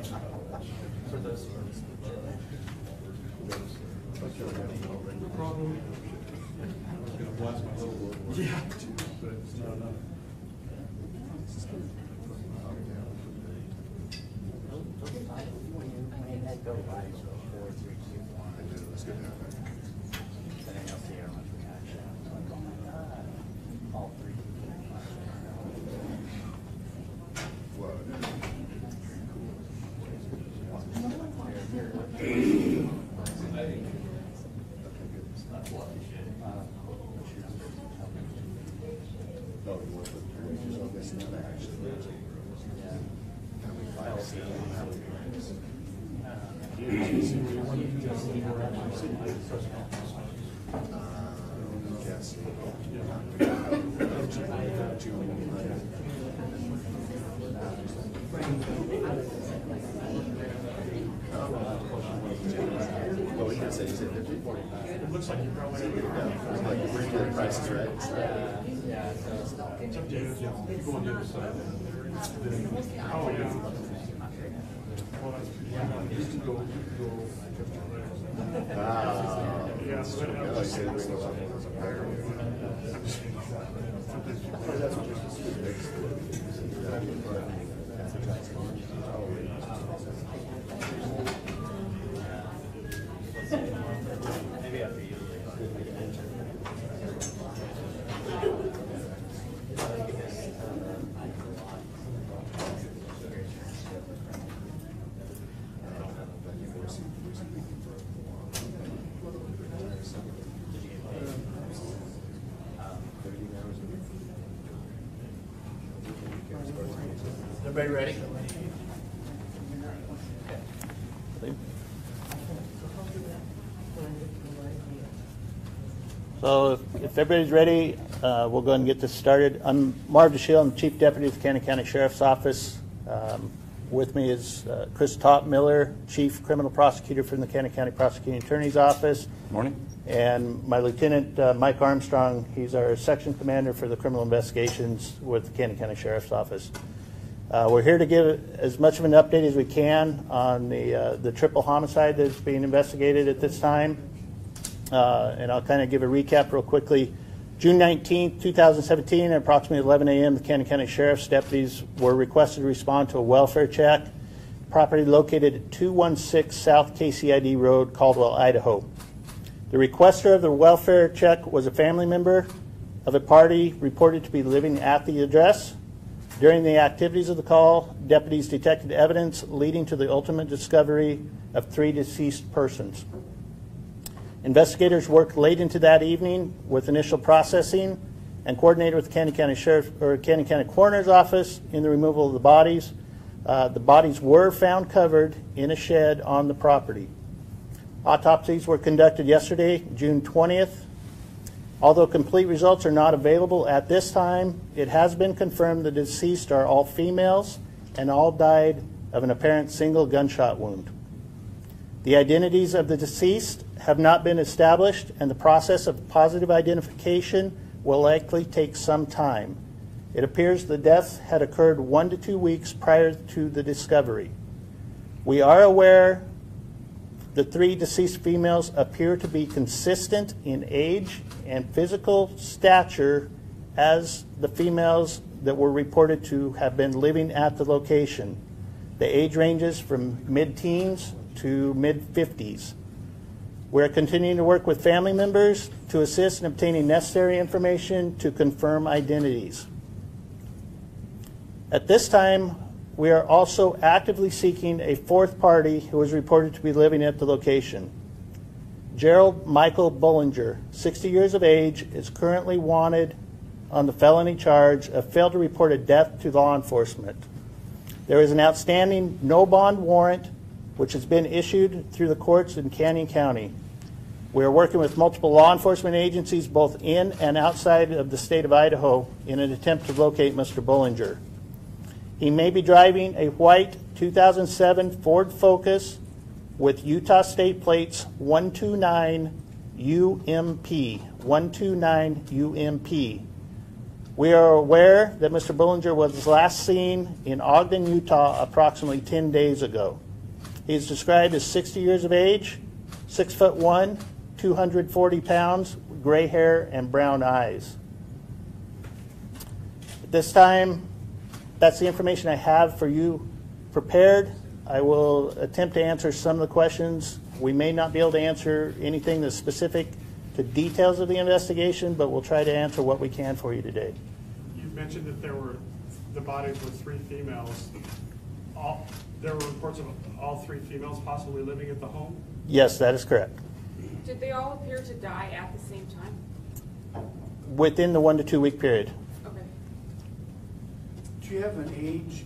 For those No problem. I was going to blast my little board. Yeah. But it's not enough. It looks like you probably like we're doing prices right. yeah, so It's up to you. Go on the other side. oh yeah. Well, that's, you can go. Yeah, so I like to bring those up as a pair. maybe after you. Everybody ready? So if everybody's ready, we'll go ahead and get this started. I'm Marv DeShiel, I'm Chief Deputy of the Cannon County Sheriff's Office. With me is Chris Miller, Chief Criminal Prosecutor from the Cannon County Prosecuting Attorney's Office. Morning. And my Lieutenant Mike Armstrong, he's our Section Commander for the Criminal Investigations with the Cannon County Sheriff's Office. We're here to give as much of an update as we can on the triple homicide that's being investigated at this time. And I'll kind of give a recap real quickly. June 19th, 2017, at approximately 11 a.m., the Cannon County Sheriff's deputies were requested to respond to a welfare check. Property located at 216 South KCID Road, Caldwell, Idaho. The requester of the welfare check was a family member of a party reported to be living at the address. During the activities of the call, deputies detected evidence leading to the ultimate discovery of 3 deceased persons. Investigators worked late into that evening with initial processing and coordinated with the Cannon County Sheriff or Cannon County Coroner's Office in the removal of the bodies. The bodies were found covered in a shed on the property. Autopsies were conducted yesterday, June 20th. Although complete results are not available at this time, it has been confirmed the deceased are all females and all died of an apparent single gunshot wound. The identities of the deceased have not been established, and the process of positive identification will likely take some time. It appears the deaths had occurred 1 to 2 weeks prior to the discovery. We are aware the 3 deceased females appear to be consistent in age and physical stature as the females that were reported to have been living at the location. The age ranges from mid-teens to mid-50s. We're continuing to work with family members to assist in obtaining necessary information to confirm identities. At this time, we are also actively seeking a 4th party who is reported to be living at the location. Gerald Michael Bullinger, 60 years of age, is currently wanted on the felony charge of failed to report a death to law enforcement. There is an outstanding no bond warrant which has been issued through the courts in Canyon County. We are working with multiple law enforcement agencies both in and outside of the state of Idaho in an attempt to locate Mr. Bullinger. He may be driving a white 2007 Ford Focus with Utah state plates 129 UMP, 129 UMP. We are aware that Mr. Bullinger was last seen in Ogden, Utah approximately 10 days ago. He is described as 60 years of age, 6'1", 240 pounds, gray hair, and brown eyes. At this time, that's the information I have for you prepared. I will attempt to answer some of the questions. We may not be able to answer anything that's specific to details of the investigation, but we'll try to answer what we can for you today. You mentioned that the bodies were 3 females. There were reports of all 3 females possibly living at the home? Yes, that is correct. Did they all appear to die at the same time? Within the 1 to 2 week period. Okay. Do you have an age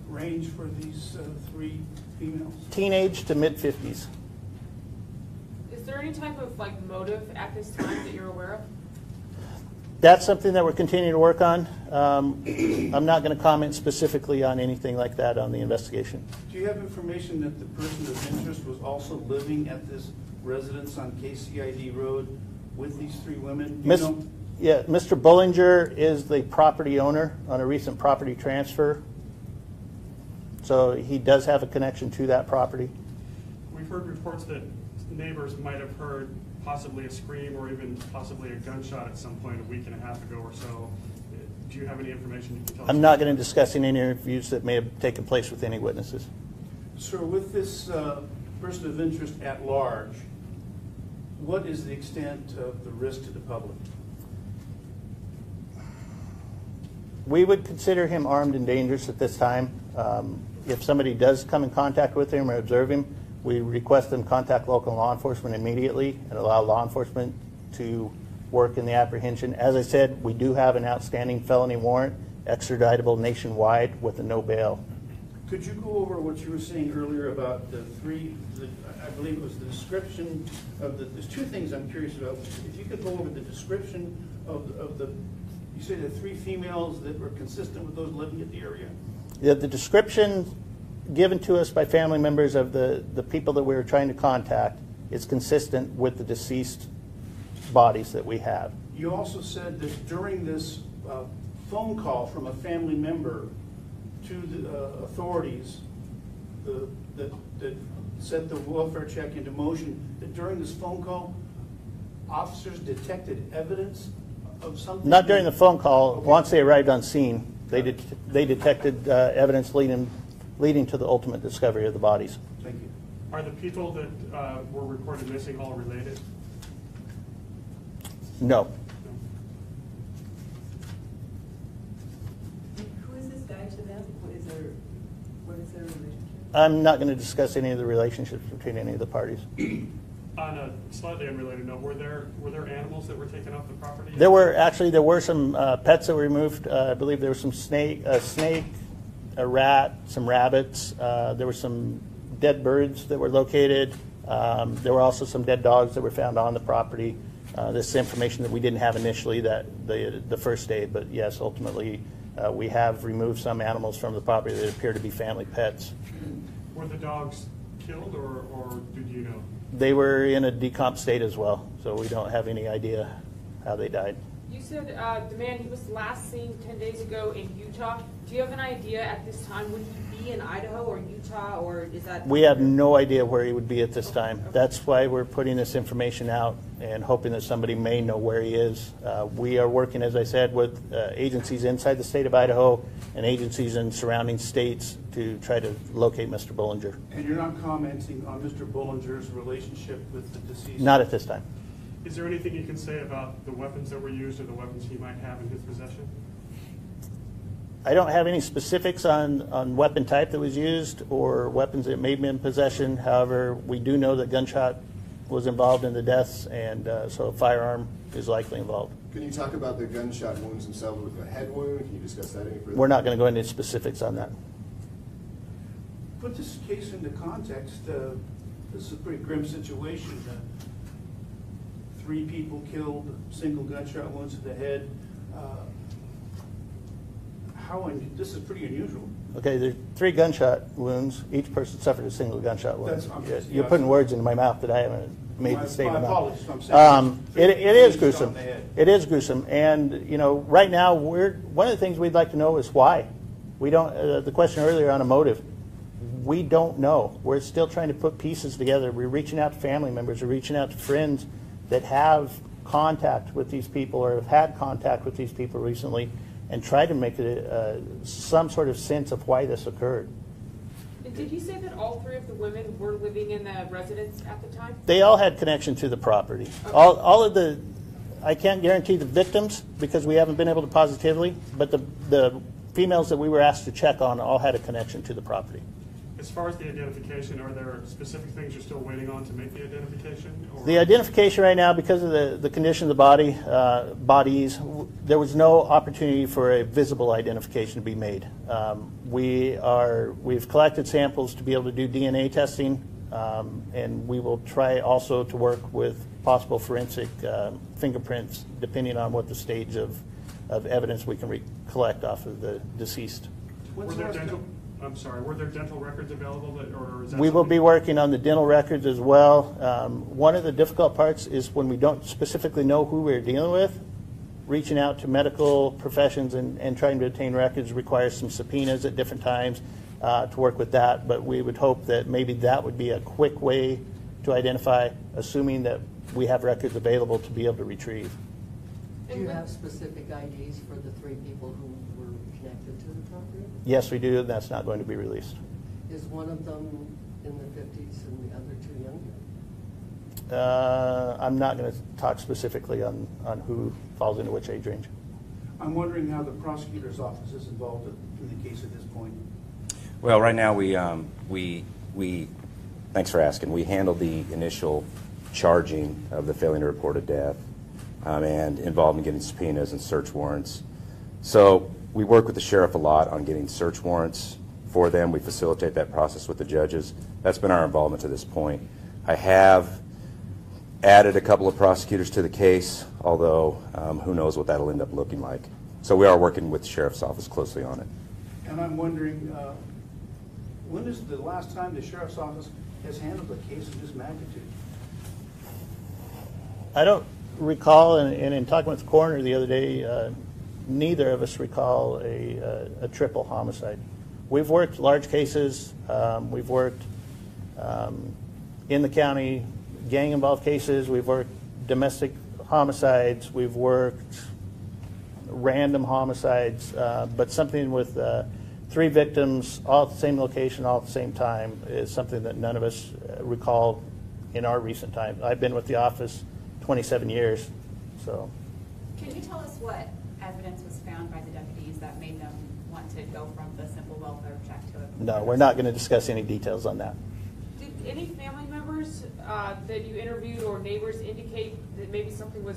range for these 3 females? Teenage to mid-50s. Is there any type of motive at this time that you're aware of? That's something that we're continuing to work on. I'm not going to comment specifically on anything like that on the investigation. Do you have information that the person of interest was also living at this residence on KCID Road with these 3 women? Do you know? Yeah, Mr. Bullinger is the property owner on a recent property transfer. So he does have a connection to that property. We've heard reports that neighbors might have heard possibly a scream or even possibly a gunshot at some point a week and a half ago or so. Do you have any information you can tell us? I'm not going to discuss any interviews that may have taken place with any witnesses. Sir, with this person of interest at large, what is the extent of the risk to the public? We would consider him armed and dangerous at this time. If somebody does come in contact with him or observe him, we request them contact local law enforcement immediately and allow law enforcement to work in the apprehension. As I said, we do have an outstanding felony warrant, extraditable nationwide with a no bail. Could you go over what you were saying earlier about the 3, I believe it was the description of there's 2 things I'm curious about. If you could go over the description of the, you say the 3 females that were consistent with those living at the area? Yeah, the description given to us by family members of the people that we were trying to contact is consistent with the deceased bodies that we have. You also said that during this phone call from a family member to the authorities that set the welfare check into motion, that during this phone call, officers detected evidence of something? Not during the phone call. Okay. Once they arrived on scene, they detected evidence leading to the ultimate discovery of the bodies. Thank you. Are the people that were reported missing all related? No. Who is this guy to them? What is their relationship? I'm not going to discuss any of the relationships between any of the parties. On a slightly unrelated note, were there animals that were taken off the property? There were some pets that were removed. I believe there was a snake, a rat, some rabbits. There were some dead birds that were located. There were also some dead dogs that were found on the property. This is information that we didn't have initially the first day, but yes, ultimately we have removed some animals from the property that appear to be family pets. Were the dogs killed or did you know? They were in a decomp state as well, so we don't have any idea how they died. You said the man, he was last seen 10 days ago in Utah. Do you have an idea at this time, would he be in Idaho or Utah, or is that? We have no idea where he would be at this time. That's why we're putting this information out and hoping that somebody may know where he is. We are working, as I said, with agencies inside the state of Idaho and agencies in surrounding states to try to locate Mr. Bullinger. And you're not commenting on Mr. Bullinger's relationship with the deceased? Not at this time. Is there anything you can say about the weapons that were used or the weapons he might have in his possession? I don't have any specifics on weapon type that was used or weapons that may be in possession. However, we do know that gunshot was involved in the deaths, and so a firearm is likely involved. Can you talk about the gunshot wounds themselves with the head wound? Can you discuss that any further? We're not going to go into specifics on that. Put this case into context. This is a pretty grim situation. 3 people killed, single gunshot wounds to the head. This is pretty unusual. Okay, there's 3 gunshot wounds. Each person suffered a single gunshot wound. That's obvious. You're putting words into my mouth that I haven't made the statement. My apologies, I'm saying. It is It's gruesome. on the head. It is gruesome, and right now one of the things we'd like to know is why. We don't. The question earlier on a motive. We don't know. We're still trying to put pieces together. We're reaching out to family members. We're reaching out to friends that have contact with these people or have had contact with these people recently, and try to make some sort of sense of why this occurred. And did you say that all 3 of the women were living in the residence at the time? They all had connection to the property. All of the, I can't guarantee the victims because we haven't been able to positively, but the females that we were asked to check on all had a connection to the property. As far as the identification, are there specific things you're still waiting on to make the identification? Or? The identification right now, because of the condition of the bodies, there was no opportunity for a visible identification to be made. We've collected samples to be able to do DNA testing, and we will try also to work with possible forensic fingerprints, depending on what the stage of evidence we can collect off of the deceased. Were there dental records available, or is that We will something- be working on the dental records as well. One of the difficult parts is when we don't specifically know who we're dealing with, reaching out to medical professions and trying to obtain records requires some subpoenas at different times to work with that. But we would hope that maybe that would be a quick way to identify, assuming that we have records available to be able to retrieve. Do you have specific IDs for the 3 people who were connected to the property? Yes, we do, and that's not going to be released. Is one of them in the 50s and the other 2 younger? I'm not going to talk specifically on who falls into which age range. I'm wondering how the prosecutor's office is involved in the case at this point. Well, right now we thanks for asking. We handled the initial charging of the failing to report a death and involved in getting subpoenas and search warrants. So we work with the sheriff a lot on getting search warrants for them. We facilitate that process with the judges. That's been our involvement to this point. I have added a couple of prosecutors to the case, although who knows what that'll end up looking like. So we are working with the sheriff's office closely on it. And I'm wondering, when is the last time the sheriff's office has handled a case of this magnitude? I don't recall, and in talking with the coroner the other day, neither of us recall a triple homicide. We've worked large cases. We've worked in the county gang-involved cases. We've worked domestic homicides. We've worked random homicides. But something with 3 victims, all at the same location, all at the same time, is something that none of us recall in our recent time. I've been with the office 27 years, so. Can you tell us what evidence was found by the deputies that made them want to go from the simple welfare check to a... No, we're not going to discuss any details on that. Did any family members that you interviewed or neighbors indicate that maybe something was